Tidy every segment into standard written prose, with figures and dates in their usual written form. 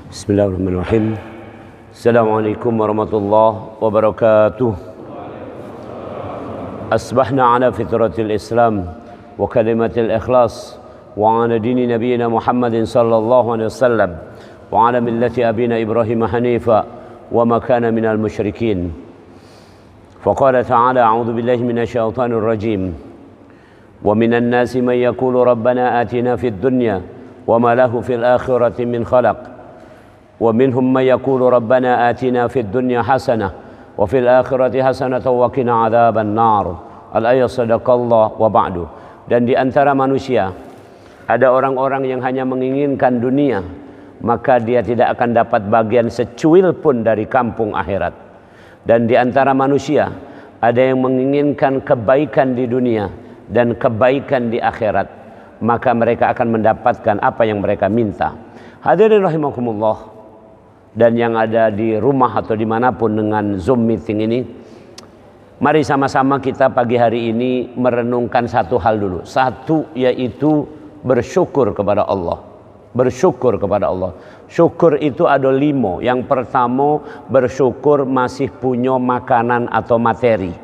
Bismillahirrahmanirrahim. Assalamualaikum warahmatullahi wabarakatuh. Asbahna ala fitratil Islam wa kalimatil ikhlas wa ala dini nabiyina Muhammadin sallallahu alaihi wasallam wa ala millati abina Ibrahim hanifa wa ma kana minal musyrikin. Faqala ta'ala a'udzu billahi minasy syaithanir rajim. Wa minan nasi man yaqulu rabbana atina fid dunya wa ma lahu fil akhirati min khalaq. ومنهم من يقول ربنا آتنا في الدنيا حسنة وفي الآخرة حسنة وقنا عذاب النار. Al-ayat sadaqallah wa ba'du. Dan di antara manusia ada orang-orang yang hanya menginginkan dunia, maka dia tidak akan dapat bagian secuil pun dari kampung akhirat. Dan di antara manusia ada yang menginginkan kebaikan di dunia dan kebaikan di akhirat, maka mereka akan mendapatkan apa yang mereka minta. Hadirin rahimakumullah, dan yang ada di rumah atau dimanapun dengan Zoom meeting ini, mari sama-sama kita pagi hari ini merenungkan satu hal dulu. Satu, yaitu bersyukur kepada Allah. Bersyukur kepada Allah. Syukur itu ada 5. Yang pertama, bersyukur masih punya makanan atau materi.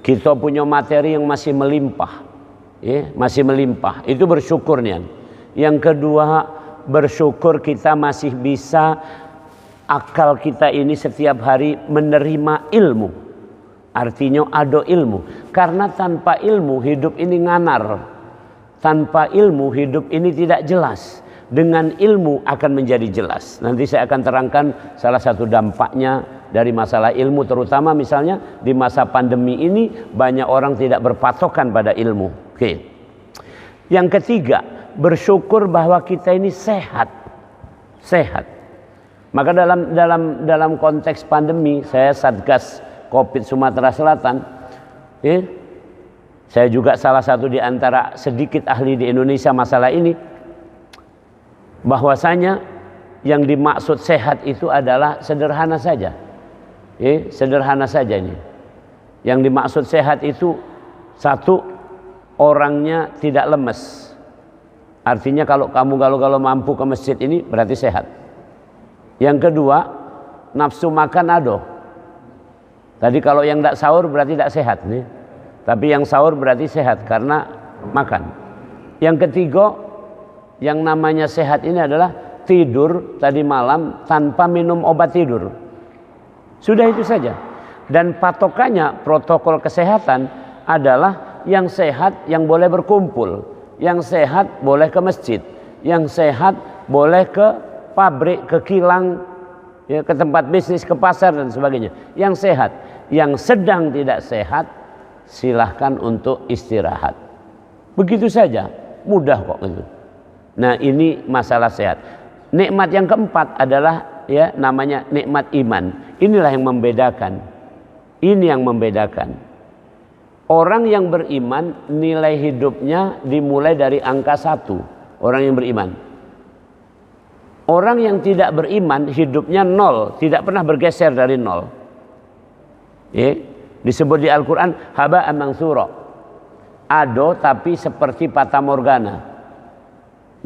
Kita punya materi yang masih melimpah, ya, masih melimpah. Itu bersyukurnya. Yang kedua, bersyukur kita masih bisa, akal kita ini setiap hari menerima ilmu. Artinya ada ilmu. Karena tanpa ilmu hidup ini nganar. Tanpa ilmu hidup ini tidak jelas. Dengan ilmu akan menjadi jelas. Nanti saya akan terangkan salah satu dampaknya dari masalah ilmu. Terutama misalnya di masa pandemi ini banyak orang tidak berpatokan pada ilmu. Oke. Yang ketiga, bersyukur bahwa kita ini sehat. Maka dalam konteks pandemi, saya Satgas Covid Sumatera Selatan, ya, saya juga salah satu di antara sedikit ahli di Indonesia masalah ini. Bahwasanya yang dimaksud sehat itu adalah sederhana saja, ya, sederhana saja ini. Yang dimaksud sehat itu, satu, orangnya tidak lemes. Artinya kalau mampu ke masjid ini berarti sehat. Yang kedua, nafsu makan ada. Tadi kalau yang tidak sahur berarti tidak sehat nih. Tapi yang sahur berarti sehat karena makan. Yang ketiga, yang namanya sehat ini adalah tidur tadi malam tanpa minum obat tidur. Sudah itu saja. Dan patokannya protokol kesehatan adalah yang sehat yang boleh berkumpul. Yang sehat boleh ke masjid, yang sehat boleh ke pabrik, ke kilang, ya, ke tempat bisnis, ke pasar dan sebagainya. Yang sehat, yang sedang tidak sehat silahkan untuk istirahat. Begitu saja, mudah kok itu. Nah, ini masalah sehat. Nikmat yang keempat adalah, ya, namanya nikmat iman. Inilah yang membedakan. Ini yang membedakan. Orang yang beriman nilai hidupnya dimulai dari angka 1. Orang yang beriman. Orang yang tidak beriman hidupnya 0. Tidak pernah bergeser dari 0. Ya, disebut di Al-Quran haba'an mansura. Ada tapi seperti fata morgana.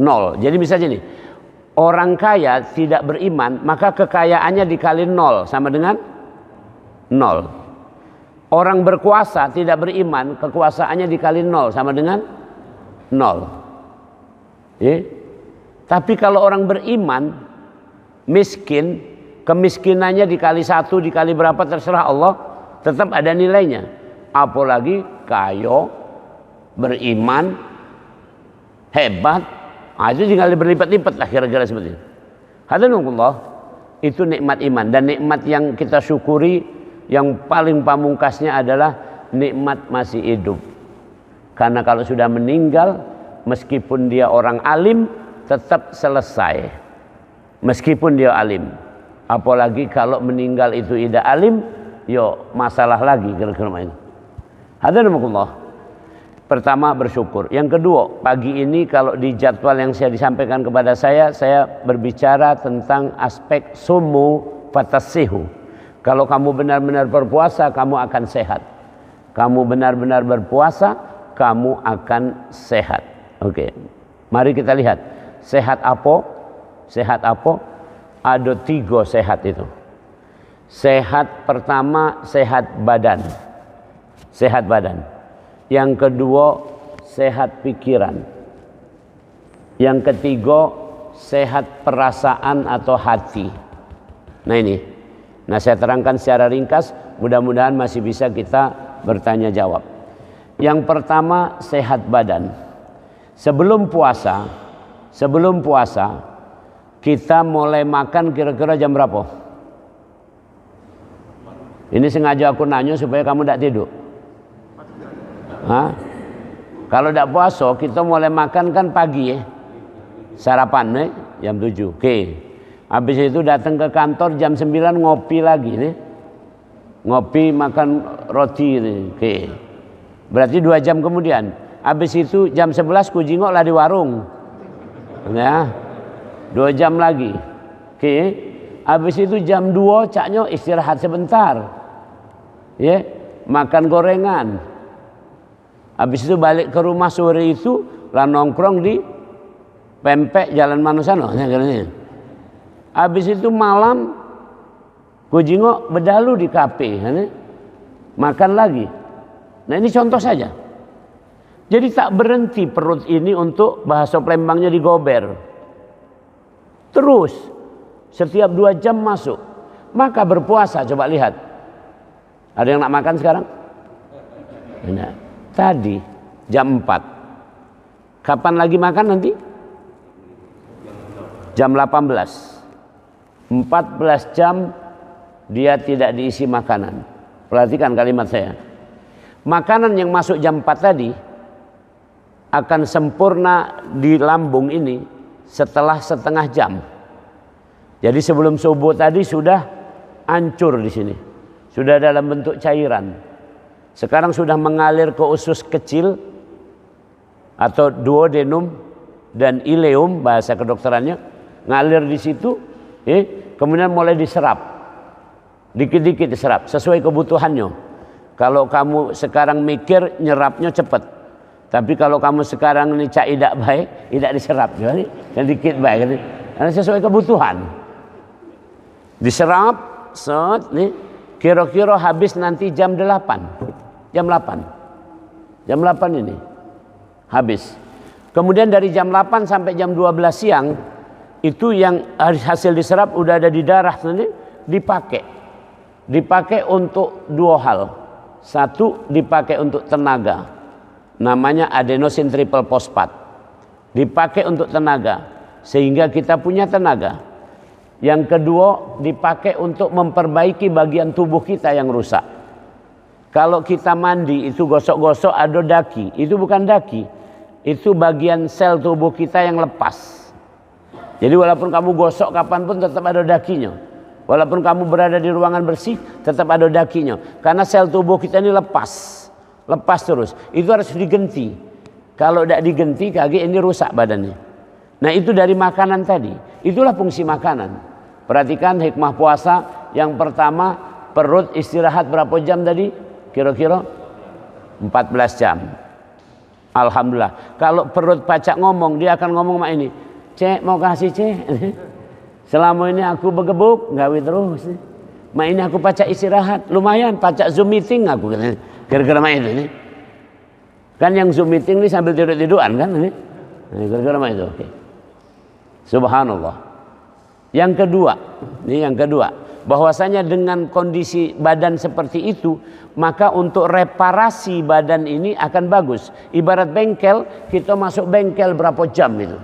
0. Jadi misalnya nih, orang kaya tidak beriman, maka kekayaannya dikali 0 sama dengan 0. Orang berkuasa tidak beriman, kekuasaannya dikali 0 sama dengan 0. Ya. Tapi kalau orang beriman, miskin, kemiskinannya dikali 1, dikali berapa terserah Allah, tetap ada nilainya. Apalagi kaya, beriman, hebat, itu tinggal berlipat-lipat lah kira-kira seperti itu. Hadanullah, itu nikmat iman. Dan nikmat yang kita syukuri, yang paling pamungkasnya adalah nikmat masih hidup. Karena kalau sudah meninggal, meskipun dia orang alim, tetap selesai. Meskipun dia alim. Apalagi kalau meninggal itu tidak alim, yo masalah lagi kira-kira ini. Hadanullah. Pertama, bersyukur. Yang kedua, pagi ini kalau di jadwal yang saya disampaikan kepada saya berbicara tentang aspek sumu fatasihu. Kalau kamu benar-benar berpuasa, kamu akan sehat. Kamu benar-benar berpuasa, kamu akan sehat. Oke. Mari kita lihat. Sehat apa? Sehat apa? Ada 3 sehat itu. Sehat pertama sehat badan. Sehat badan. Yang kedua sehat pikiran. Yang ketiga sehat perasaan atau hati. Nah ini. Nah saya terangkan secara ringkas, mudah-mudahan masih bisa kita bertanya jawab. Yang pertama sehat badan. Sebelum puasa kita mulai makan kira-kira jam berapa? Ini sengaja aku nanya supaya kamu tidak tidur. Hah? Kalau tidak puasa kita mulai makan kan pagi ya. Sarapan jam 7. Oke. Habis itu datang ke kantor jam 9 ngopi lagi nih. Ngopi makan roti nih. Oke. Berarti 2 jam kemudian. Habis itu jam 11 ku jingok lah di warung. Ya. 2 jam lagi. Oke. Habis itu jam 2 caknya istirahat sebentar. Ya, makan gorengan. Habis itu balik ke rumah sore itu lah nongkrong di Pempek Jalan Manusano. Habis itu malam kujingo bedalu di kafe, makan lagi. Nah ini contoh saja. Jadi tak berhenti perut ini untuk bahasa Palembangnya digober. Terus setiap 2 jam masuk. Maka berpuasa, coba lihat. Ada yang nak makan sekarang? Nah, tadi jam 4. Kapan lagi makan nanti? Jam 18. 14 jam dia tidak diisi makanan. Perhatikan kalimat saya. Makanan yang masuk jam 4 tadi akan sempurna di lambung ini setelah setengah jam. Jadi sebelum subuh tadi sudah hancur di sini. Sudah dalam bentuk cairan. Sekarang sudah mengalir ke usus kecil atau duodenum dan ileum bahasa kedokterannya, ngalir di situ, kemudian mulai diserap. Dikit-dikit diserap sesuai kebutuhannya. Kalau kamu sekarang mikir nyerapnya cepat. Tapi kalau kamu sekarang ini cak tidak baik, tidak diserap. Jadi dikit baik. Karena sesuai kebutuhan. Diserap, set, nih. Kira-kira habis nanti jam 8. Jam 8 ini habis. Kemudian dari jam 8 sampai jam 12 siang itu yang hasil diserap udah ada di darah nanti dipakai untuk 2 hal. Satu, dipakai untuk tenaga, namanya adenosine triple phosphate. Dipakai untuk tenaga sehingga kita punya tenaga. Yang kedua, dipakai untuk memperbaiki bagian tubuh kita yang rusak. Kalau kita mandi itu gosok-gosok ada daki, itu bukan daki, itu bagian sel tubuh kita yang lepas. Jadi walaupun kamu gosok kapanpun tetap ada dakinya. Walaupun kamu berada di ruangan bersih tetap ada dakinya. Karena sel tubuh kita ini lepas terus. Itu harus diganti. Kalau tidak diganti kaki ini rusak badannya. Nah itu dari makanan tadi. Itulah fungsi makanan. Perhatikan hikmah puasa. Yang pertama, perut istirahat berapa jam tadi? Kira-kira 14 jam. Alhamdulillah. Kalau perut pacak ngomong, dia akan ngomong mak ini. Cek, mau kasih cek. Selama ini aku bergebuk, gawe terus. Mak ini aku pacak istirahat. Lumayan, pacak Zoom meeting aku. Kira-kira mak itu. Kan yang Zoom meeting ini sambil tidur-tiduran kan? Kira-kira mak itu. Oke. Subhanallah. Yang kedua, bahwasanya dengan kondisi badan seperti itu, maka untuk reparasi badan ini akan bagus. Ibarat bengkel, kita masuk bengkel berapa jam itu.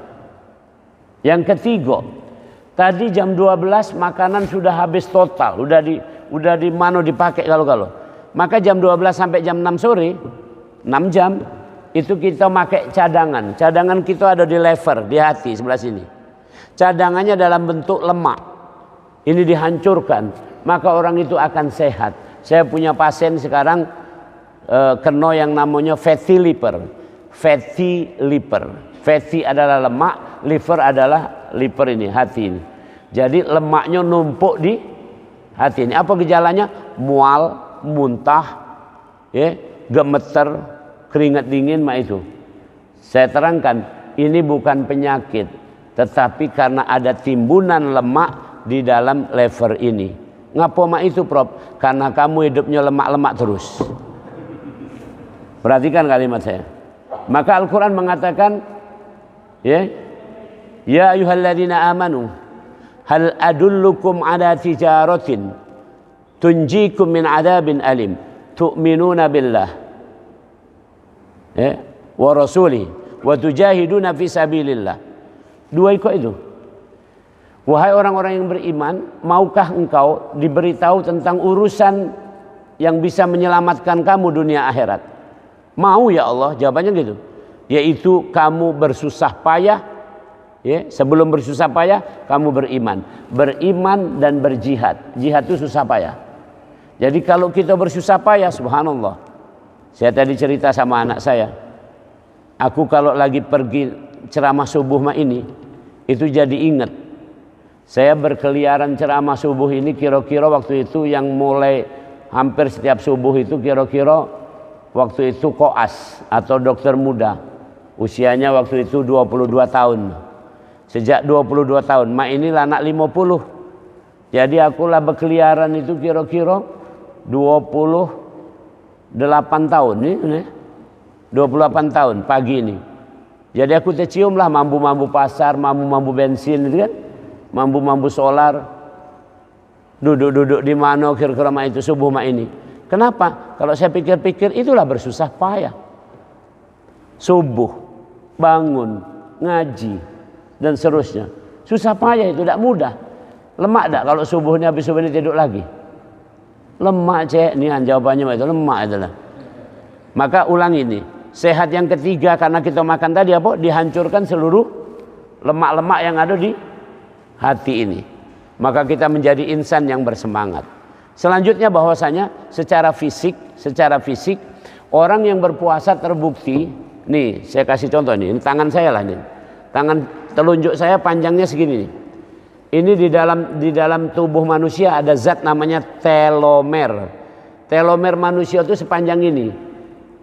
Yang ketiga, tadi jam 12 makanan sudah habis total, udah di mano dipakai kalau. Maka jam 12 sampai jam 6 sore, 6 jam, itu kita pakai cadangan. Cadangan kita ada di lever, di hati sebelah sini. Cadangannya dalam bentuk lemak. Ini dihancurkan, maka orang itu akan sehat. Saya punya pasien sekarang kena yang namanya fatty liver. Fatty liver. Fatty adalah lemak, liver adalah liver ini, hati ini. Jadi lemaknya numpuk di hati ini. Apa gejalanya? Mual, muntah, gemeter, keringat dingin, itu. Saya terangkan, ini bukan penyakit. Tetapi karena ada timbunan lemak di dalam lever ini. Ngapa mak itu, Prof? Karena kamu hidupnya lemak-lemak terus. Perhatikan kalimat saya. Maka Al-Quran mengatakan, ya ayyuhalladzina amanu hal adullukum ala tijaratin tunjikum min adabin alim tu'minuna billah wa rasulih wa tujahiduna fi sabilillah. Dua itu. Wahai orang-orang yang beriman, maukah engkau diberitahu tentang urusan yang bisa menyelamatkan kamu dunia akhirat? Mau ya Allah, jawabannya gitu. Yaitu kamu bersusah payah, sebelum bersusah payah kamu beriman. Beriman dan berjihad. Jihad itu susah payah. Jadi kalau kita bersusah payah, subhanallah. Saya tadi cerita sama anak saya. Aku kalau lagi pergi ceramah subuh ini, itu jadi ingat. Saya berkeliaran ceramah subuh ini kira-kira waktu itu yang mulai hampir setiap subuh itu kira-kira waktu itu koas atau dokter muda. Usianya waktu itu 22 tahun. Sejak 22 tahun, mak ini anak 50. Jadi akulah berkeliaran itu kira-kira 28 tahun nih. 28 tahun pagi ini. Jadi aku tercium lah mambu-mambu pasar, mambu-mambu bensin itu kan. Mambu-mambu solar. Duduk-duduk di mana kira-kira mak itu subuh mak ini. Kenapa? Kalau saya pikir-pikir itulah bersusah payah. Subuh, bangun, ngaji dan seterusnya. Susah payah itu tidak mudah. Lemak tak kalau subuhnya habis subuh ini tidur lagi? Lemak cek, ini jawabannya itu lemak itulah. Maka ulang ini. Sehat yang ketiga karena kita makan tadi apa? Dihancurkan seluruh lemak-lemak yang ada di hati ini. Maka kita menjadi insan yang bersemangat. Selanjutnya bahwasanya secara fisik orang yang berpuasa terbukti. Nih saya kasih contoh nih. Ini tangan saya lah nih. Tangan telunjuk saya panjangnya segini nih. Ini di dalam tubuh manusia ada zat namanya telomer. Telomer manusia itu sepanjang ini.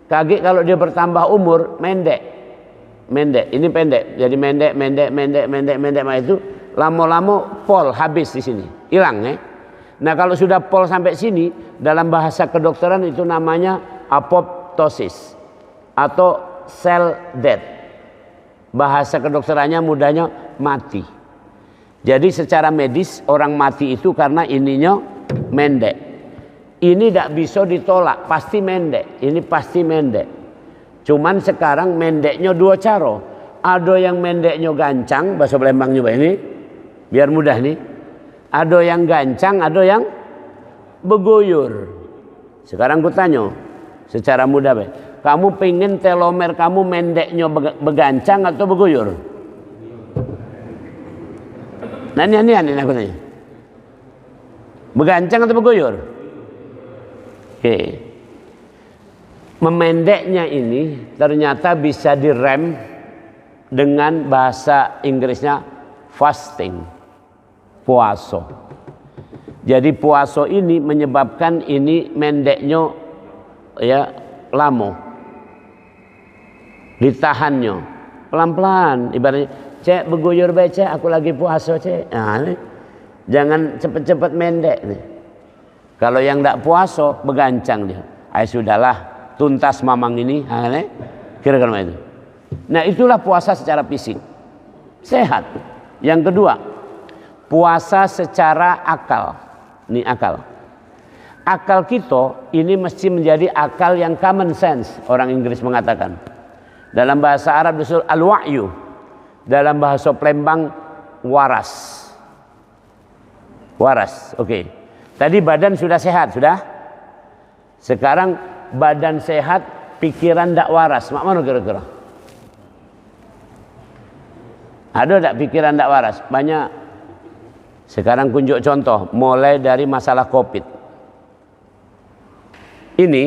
Kaget kalau dia bertambah umur pendek. Ini pendek. Jadi pendek itu lama-lama pol habis di sini. Hilang ya. Nah, kalau sudah pol sampai sini dalam bahasa kedokteran itu namanya apoptosis atau cell death. Bahasa kedokterannya mudahnya mati. Jadi secara medis orang mati itu karena ininya mendek. Ini tidak bisa ditolak, pasti mendek. Ini pasti mendek. Cuman sekarang mendeknya dua cara. Ada yang mendeknya gancang, bahasa Palembang juga ini, biar mudah nih. Ada yang gancang, ada yang beguyur. Sekarang ku tanya, secara mudah, kamu pengen telomer kamu mendeknya begancang atau beguyur? Nah ini aku tanya. Begancang atau beguyur? Oke. Memendeknya ini ternyata bisa direm dengan bahasa Inggrisnya fasting, puasa. Jadi puasa ini menyebabkan ini mendeknya ya lama, ditahannya pelan-pelan. Ibaratnya cek beguyur baca, aku lagi puasa cek. Nah, jangan cepet-cepet mendek nih. Kalau yang tidak puasa begancang dia. Sudahlah, tuntas mamang ini, kira-kira itu. Nah, itulah puasa secara fisik. Sehat. Yang kedua, puasa secara akal. Ini akal. Akal kita ini mesti menjadi akal yang common sense. Orang Inggris mengatakan. Dalam bahasa Arab disebut al-wa'yu. Dalam bahasa Palembang waras. Waras, oke. Tadi badan sudah sehat, sudah. Sekarang badan sehat, pikiran tidak waras. Mak mana kira-kira? Ada tak pikiran tidak waras? Banyak. Sekarang kunjuk contoh, mulai dari masalah COVID. Ini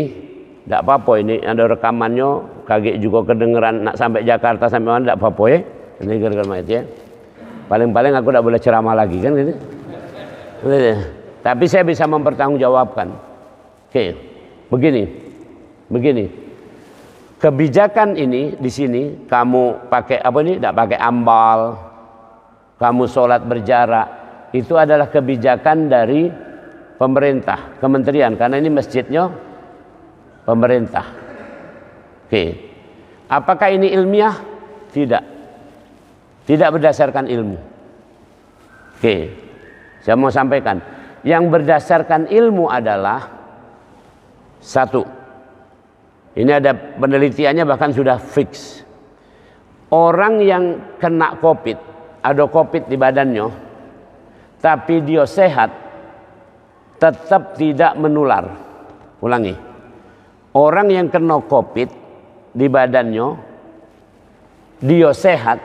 tidak apa-apa, ini ada rekamannya, kaget juga kedengeran nak sampai Jakarta sampai mana tidak apa-apa ya. Ini kira-kira itu ya. Paling-paling aku tidak boleh ceramah lagi kan gitu. Tapi saya bisa mempertanggungjawabkan. Oke, begini. Kebijakan ini di sini kamu pakai apa ini? Tidak pakai ambal. Kamu sholat berjarak. itu adalah kebijakan dari pemerintah, kementerian, karena ini masjidnya pemerintah. Oke. Apakah ini ilmiah? Tidak. Tidak berdasarkan ilmu. Oke. Saya mau sampaikan, yang berdasarkan ilmu adalah satu. Ini ada penelitiannya bahkan sudah fix. Orang yang kena COVID, ada COVID di badannya, tapi dia sehat, tetap tidak menular. Ulangi. Orang yang kena COVID di badannya, dia sehat.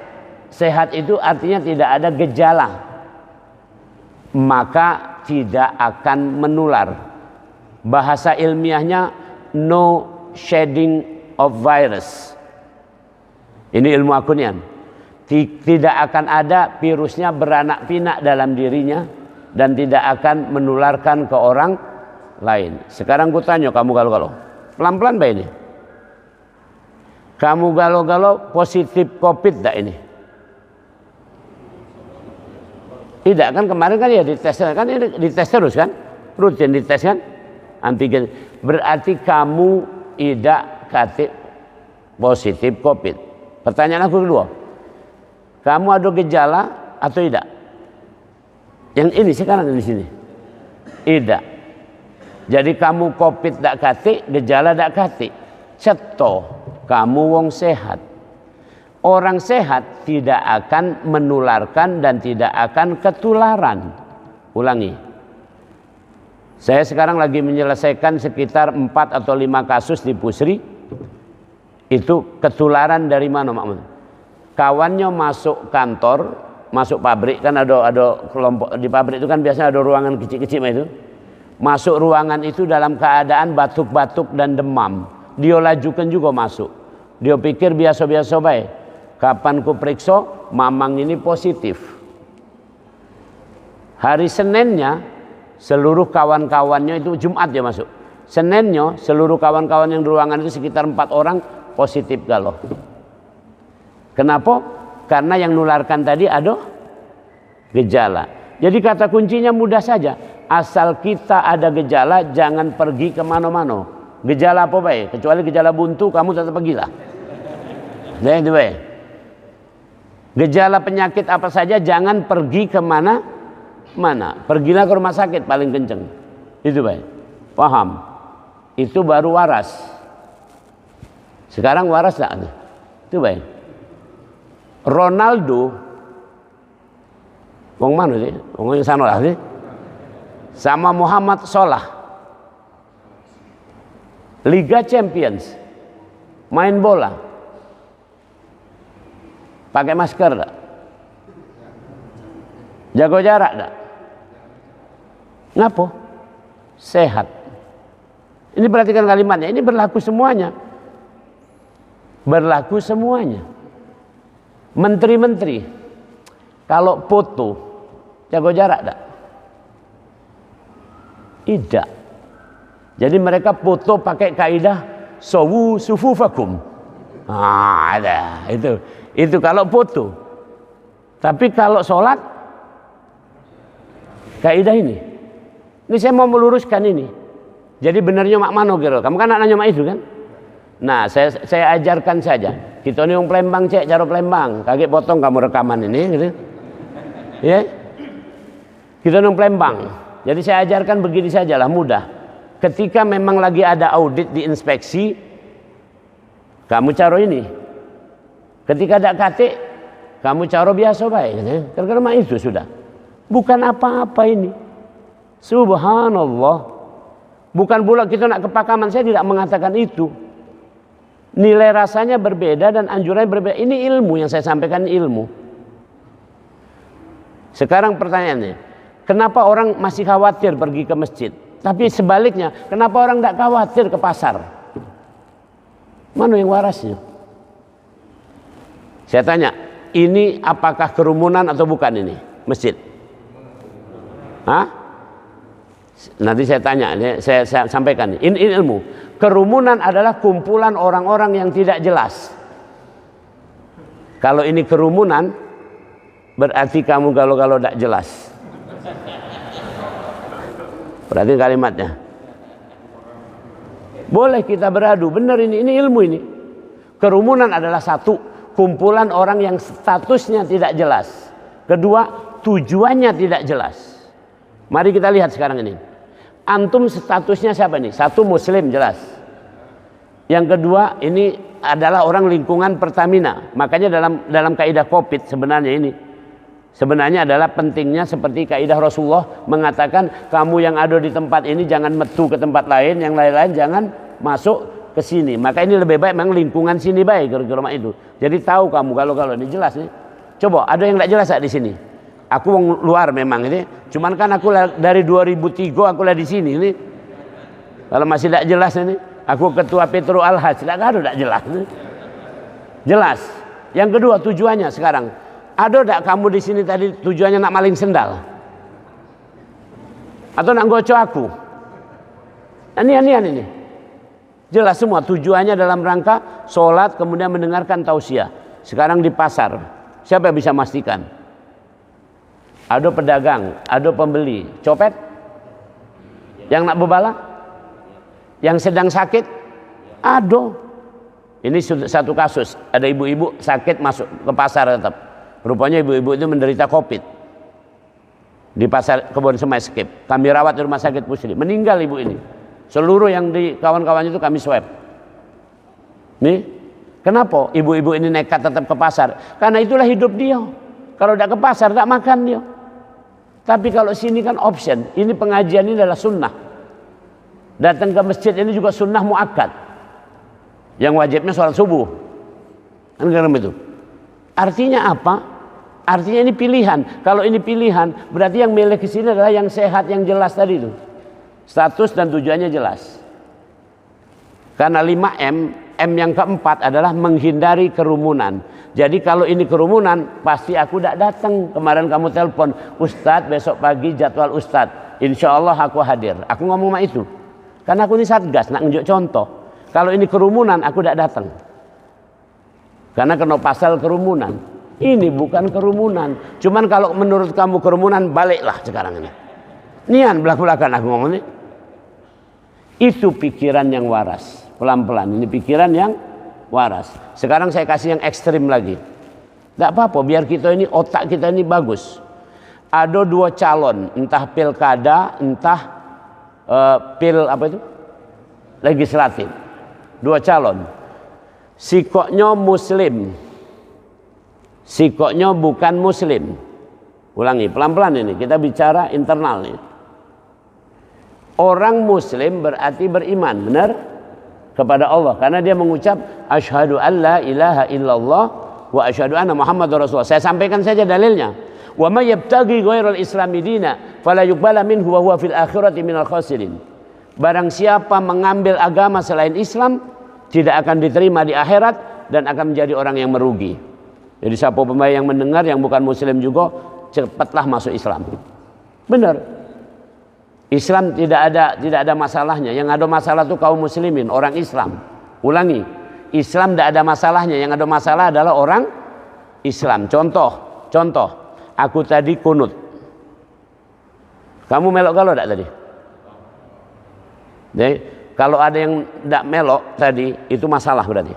Sehat itu artinya tidak ada gejala, maka tidak akan menular. Bahasa ilmiahnya no shedding of virus. Ini ilmu akunian. Tidak akan ada virusnya beranak pinak dalam dirinya dan tidak akan menularkan ke orang lain. Sekarang ku tanya kamu galau-galau, pelan-pelan Mbak ini. Kamu galau-galau positif COVID tak ini? Tidak kan, kemarin kan ya dites kan, ini dites terus kan, rutin dites kan, antigen. Berarti kamu tidak positif COVID. Pertanyaan aku kedua, kamu ada gejala atau tidak? Yang ini sekarang di sini, tidak. Jadi kamu COVID tak kati, gejala tak kati. Ceto, kamu wong sehat. Orang sehat tidak akan menularkan dan tidak akan ketularan. Ulangi. Saya sekarang lagi menyelesaikan sekitar 4 atau 5 kasus di Pusri. Itu ketularan dari mana, Mak? Kawannya masuk kantor, masuk pabrik, kan ada kelompok di pabrik itu kan biasanya ada ruangan kecil-kecil itu. Masuk ruangan itu dalam keadaan batuk-batuk dan demam. Dia lajukan juga masuk. Dia pikir biasa-biasa baik. Kapan ku periksa, mamang ini positif. Hari Seninnya seluruh kawan-kawannya itu, Jumat dia masuk. Seninnya seluruh kawan-kawan yang di ruangan itu sekitar 4 orang positif galau. Kenapa? Karena yang nularkan tadi ada gejala. Jadi kata kuncinya mudah saja. Asal kita ada gejala, jangan pergi kemana-mana. Gejala apa baik? Kecuali gejala buntu, kamu tetap pergilah. Nah itu baik. Gejala penyakit apa saja, jangan pergi kemana-mana. Pergilah ke rumah sakit paling kenceng. Itu baik. Paham? Itu baru waras. Sekarang waras tak? Itu baik. Ronaldo, wong mana sih? Wong yang sana lah sih. Sama Muhammad Salah, Liga Champions, main bola, pakai masker tak? Jaga jarak tak? Ngapa? Sehat. Ini perhatikan kalimatnya, ini berlaku semuanya. Berlaku semuanya. Menteri-menteri kalau foto jaga jarak tak? Tidak. Jadi mereka foto pakai kaidah sawu sufufakum. Ada itu kalau foto. Tapi kalau sholat kaidah ini. Ini saya mau meluruskan ini. Jadi benarnya mak mano kira? Kamu kan nanya mak itu kan? Nah, saya ajarkan saja. Kita ini orang Palembang, cek cara Palembang. Kaget potong kamu rekaman ini, gitu. Ya. Kita orang Palembang. Jadi saya ajarkan begini sajalah, mudah. Ketika memang lagi ada audit di inspeksi, kamu caro ini. Ketika ada kate, kamu caro biasa baik. Karena itu sudah. Bukan apa-apa ini. Subhanallah. Bukan pula kita nak kepakaman, saya tidak mengatakan itu. Nilai rasanya berbeda dan anjurannya berbeda. Ini ilmu yang saya sampaikan, ilmu. Sekarang pertanyaannya, kenapa orang masih khawatir pergi ke masjid? Tapi sebaliknya, kenapa orang tidak khawatir ke pasar? Mana yang warasnya? Saya tanya, ini apakah kerumunan atau bukan ini masjid? Hah? Nanti saya tanya, saya sampaikan. Ini ilmu. Kerumunan adalah kumpulan orang-orang yang tidak jelas. Kalau ini kerumunan, berarti kamu kalau tidak jelas. Berarti kalimatnya. Boleh kita beradu, benar ini ilmu ini. Kerumunan adalah satu, kumpulan orang yang statusnya tidak jelas. Kedua, tujuannya tidak jelas. Mari kita lihat sekarang ini. Antum statusnya siapa nih? Satu, muslim, jelas. Yang kedua, ini adalah orang lingkungan Pertamina. Makanya dalam kaidah Covid sebenarnya ini, sebenarnya adalah pentingnya seperti kaidah Rasulullah mengatakan, kamu yang ada di tempat ini jangan metu ke tempat lain, yang lain-lain jangan masuk ke sini. Maka ini lebih baik memang lingkungan sini baik ke rumah itu. Jadi tahu kamu kalau ini jelas nih. Coba ada yang tidak jelas di sini. Aku luar memang ini. Cuman kan aku dari 2003 aku lah di sini ini. Kalau masih tidak jelas ini, aku ketua Petro Al-Haj, tidak jelas nih. Jelas. Yang kedua, tujuannya sekarang. Ada tidak kamu di sini tadi tujuannya nak maling sendal? Atau nak gocok aku? Ini. Jelas semua tujuannya dalam rangka sholat kemudian mendengarkan tausiah. Sekarang di pasar, siapa yang bisa memastikan? Ada pedagang, ada pembeli, copet? Yang nak bebala? Yang sedang sakit? Ada. Ini satu kasus, ada ibu-ibu sakit masuk ke pasar tetap. Rupanya ibu-ibu itu menderita Covid di pasar Kebon Semai Skip. Kami rawat di rumah sakit Muslim. Meninggal ibu ini. Seluruh yang di kawan-kawannya itu kami swab. Nih, kenapa ibu-ibu ini nekat tetap ke pasar? Karena itulah hidup dia. Kalau tidak ke pasar tidak makan dia. Tapi kalau sini kan option. Ini pengajian ini adalah sunnah. Datang ke masjid ini juga sunnah muakkad. Yang wajibnya sholat subuh. Kan itu. Artinya apa? Artinya ini pilihan. Kalau ini pilihan, berarti yang milih ke sini adalah yang sehat, yang jelas tadi itu. Status dan tujuannya jelas. Karena 5M, M yang keempat adalah menghindari kerumunan. Jadi kalau ini kerumunan, pasti aku tidak datang. Kemarin kamu telepon, Ustadz besok pagi jadwal Ustadz. Insya Allah aku hadir. Aku ngomong sama itu. Karena aku ini satgas, nak nunjuk contoh. Kalau ini kerumunan, aku tidak datang. Karena kena pasal kerumunan. Ini bukan kerumunan. Cuman kalau menurut kamu kerumunan, baliklah sekarang ini. Nian belak-belakan aku ngomong ini. Itu pikiran yang waras. Pelan-pelan. Ini pikiran yang waras. Sekarang saya kasih yang ekstrim lagi. Tidak apa-apa. Biar kita ini, otak kita ini bagus. Ada dua calon. Entah pilkada, entah legislatif. Dua calon. Sikoknya muslim, sikoknya bukan muslim. Ulangi pelan-pelan ini, kita bicara internal nih. Orang muslim berarti beriman, benar? Kepada Allah, karena dia mengucap asyhadu an la ilaha illallah wa asyhadu anna muhammadar rasulullah. Saya sampaikan saja dalilnya. Wa may yabtaghi ghairal islami dina fala yuqbala minhu wa huwa fil akhirati minal khasirin. Barang siapa mengambil agama selain Islam, tidak akan diterima di akhirat dan akan menjadi orang yang merugi. Jadi siapa pemain yang mendengar yang bukan muslim juga, cepatlah masuk Islam. Benar. Islam tidak ada masalahnya. Yang ada masalah itu kaum muslimin, orang Islam. Ulangi. Islam tidak ada masalahnya. Yang ada masalah adalah orang Islam. Contoh. Aku tadi kunut. Kamu melok kalau tidak tadi? Jadi, kalau ada yang tidak melok tadi, itu masalah berarti.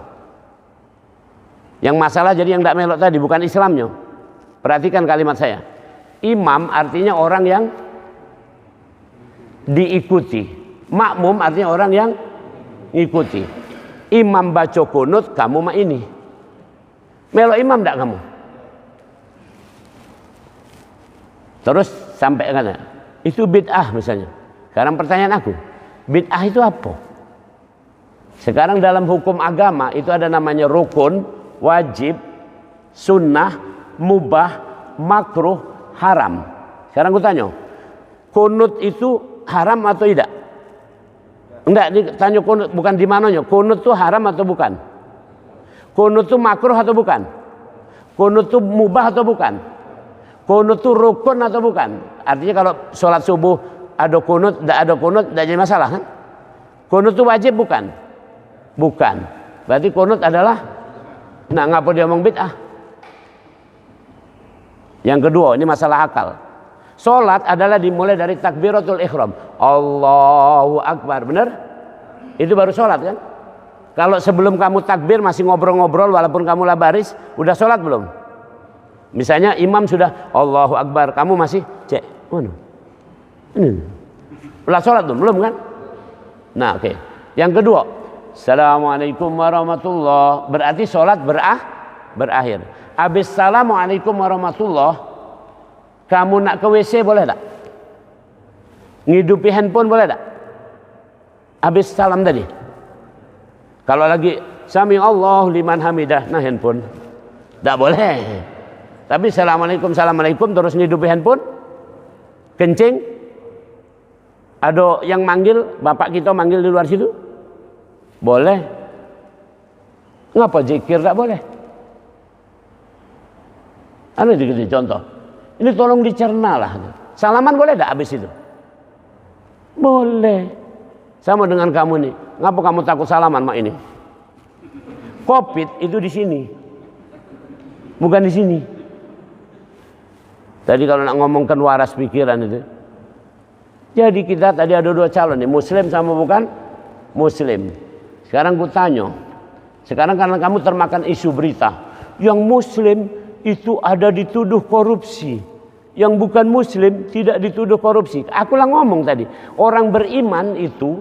Yang masalah jadi yang tidak melok tadi, bukan Islamnya. Perhatikan kalimat saya. Imam artinya orang yang diikuti. Makmum artinya orang yang ngikuti. Imam baca kunut, kamu mah ini. Melok imam tidak kamu? Terus sampai kata, itu bid'ah misalnya. Sekarang pertanyaan aku. Bid'ah itu apa? Sekarang dalam hukum agama itu ada namanya rukun, wajib, sunnah, mubah, makruh, haram. Sekarang aku tanya, kunut itu haram atau tidak? Enggak, ditanya kunut bukan di mananya. Kunut itu haram atau bukan? Kunut itu makruh atau bukan? Kunut itu mubah atau bukan? Kunut itu rukun atau bukan? Artinya kalau sholat subuh ada kunut, tidak ada kunut, tidak jadi masalah kan? Kunut itu wajib bukan? Bukan. Berarti kunut adalah, nah ngapa dia ngomong bid'ah? Yang kedua, ini masalah akal. Sholat adalah dimulai dari takbiratul ihram. Allahu Akbar, benar? Itu baru sholat kan? Kalau sebelum kamu takbir masih ngobrol-ngobrol walaupun kamu lah baris, udah sholat belum? Misalnya imam sudah Allahu Akbar, kamu masih cek, mana? Ini. Udah sholat belum kan? Nah, oke. Yang kedua, Assalamualaikum warahmatullah, berarti sholat berakhir. Habis Assalamualaikum warahmatullah, kamu nak ke WC boleh tak? Ngidupi handphone boleh tak? Habis salam tadi. Kalau lagi Sami Allah liman hamidah, nah handphone tak boleh. Tapi Assalamualaikum terus ngidupi handphone, kencing. Ada yang manggil, bapak kita manggil di luar situ, boleh. Ngapa zikir tak boleh? Ada dikit contoh. Ini tolong dicerna lah. Salaman boleh tak habis itu? Boleh. Sama dengan kamu nih. Ngapa kamu takut salaman mak ini? Covid itu di sini, bukan di sini. Tadi kalau nak ngomongkan waras pikiran itu. Jadi kita tadi ada dua calon nih, Muslim sama bukan Muslim. Sekarang gue tanya. Sekarang karena kamu termakan isu berita, yang Muslim itu ada dituduh korupsi, yang bukan Muslim tidak dituduh korupsi. Aku lah ngomong tadi, orang beriman itu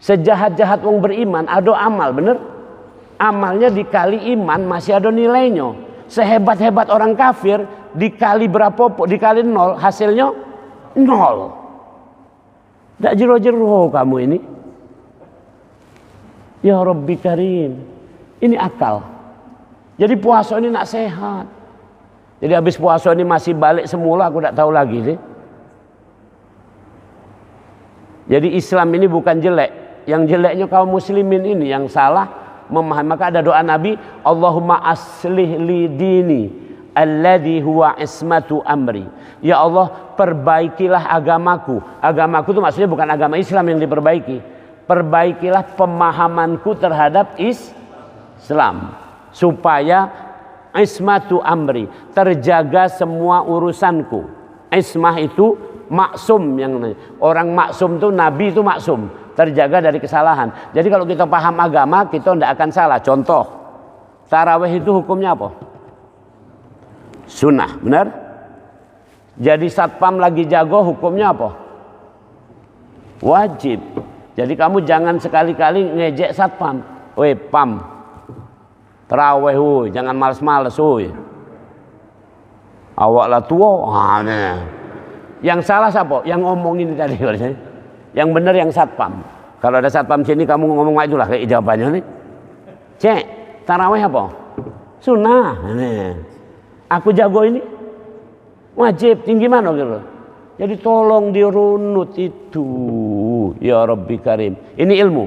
sejahat-jahat orang beriman ada amal, bener? Amalnya dikali iman masih ada nilainya. Sehebat-hebat orang kafir dikali berapa, dikali nol, hasilnya nol. Tak jero-jero kamu ini. Ya Rabbi Karim, ini akal. Jadi puasa ini nak sehat. Jadi habis puasa ini masih balik semula, aku tak tahu lagi sih. Jadi Islam ini bukan jelek. Yang jeleknya kaum muslimin ini yang salah memahami. Maka ada doa Nabi, Allahumma aslih li dini alladhi huwa ismatu amri. Ya Allah, perbaikilah agamaku. Agamaku itu maksudnya bukan agama Islam yang diperbaiki. Perbaikilah pemahamanku terhadap Islam. Supaya ismatu amri, terjaga semua urusanku. Ismah itu maksum, yang orang maksum itu nabi itu maksum, terjaga dari kesalahan. Jadi kalau kita paham agama kita tidak akan salah. Contoh, tarawih itu hukumnya apa? Sunnah, benar? Jadi satpam lagi jago hukumnya apa? Wajib. Jadi kamu jangan sekali-kali ngejek satpam. Weh pam, tarawih, jangan males-males, awak lah tua. Yang salah siapa? Yang ngomong ini tadi. Yang benar yang satpam. Kalau ada satpam sini kamu ngomong itulah kayak jawabannya nih. Cek, tarawih apa? Sunnah. Aku jago ini. Wajib, tinggi mana gitu. Jadi tolong dirunut itu. Ya Rabbi Karim. Ini ilmu.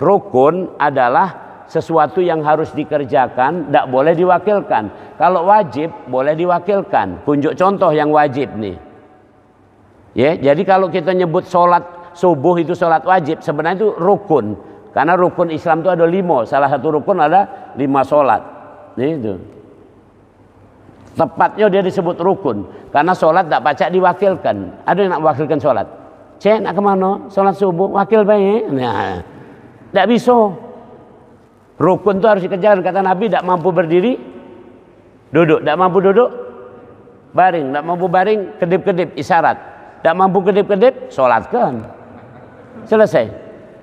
Rukun adalah sesuatu yang harus dikerjakan, tidak boleh diwakilkan. Kalau wajib boleh diwakilkan. Tunjuk contoh yang wajib nih. Ya, jadi kalau kita nyebut sholat subuh itu sholat wajib, sebenarnya itu rukun. Karena rukun Islam itu ada 5. Salah satu rukun ada 5 sholat. Itu. Tepatnya dia disebut rukun. Karena sholat tidak pacak diwakilkan. Ada yang nak wakilkan sholat? Cek nak kemana? Sholat subuh, wakil baik. Nah, tidak bisa. Rukun itu harus dikerjakan. Kata Nabi, tidak mampu berdiri, duduk. Tidak mampu duduk, baring. Tidak mampu baring, kedip-kedip, isyarat. Tidak mampu kedip-kedip, sholatkan. Selesai.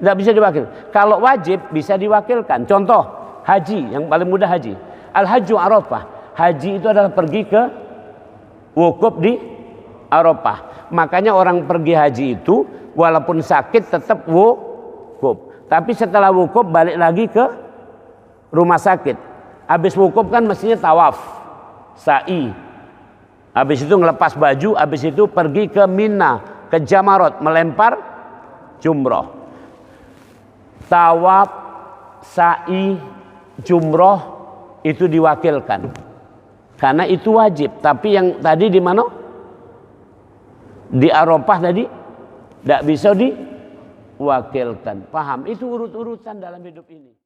Tidak bisa diwakil. Kalau wajib bisa diwakilkan. Contoh, haji, yang paling mudah haji. Al-Hajju Arafah. Haji itu adalah pergi ke wukuf di Arafah. Makanya orang pergi haji itu walaupun sakit tetap wukuf. Tapi setelah wukuf balik lagi ke rumah sakit. Habis wukuf kan mestinya tawaf, sa'i. Habis itu ngelepas baju, habis itu pergi ke Mina, ke Jamarot, melempar jumroh. Tawaf, sa'i, jumroh itu diwakilkan. Karena itu wajib. Tapi yang tadi di mana? Di Arafah tadi tidak bisa diwakilkan. Paham? Itu urut-urutan dalam hidup ini.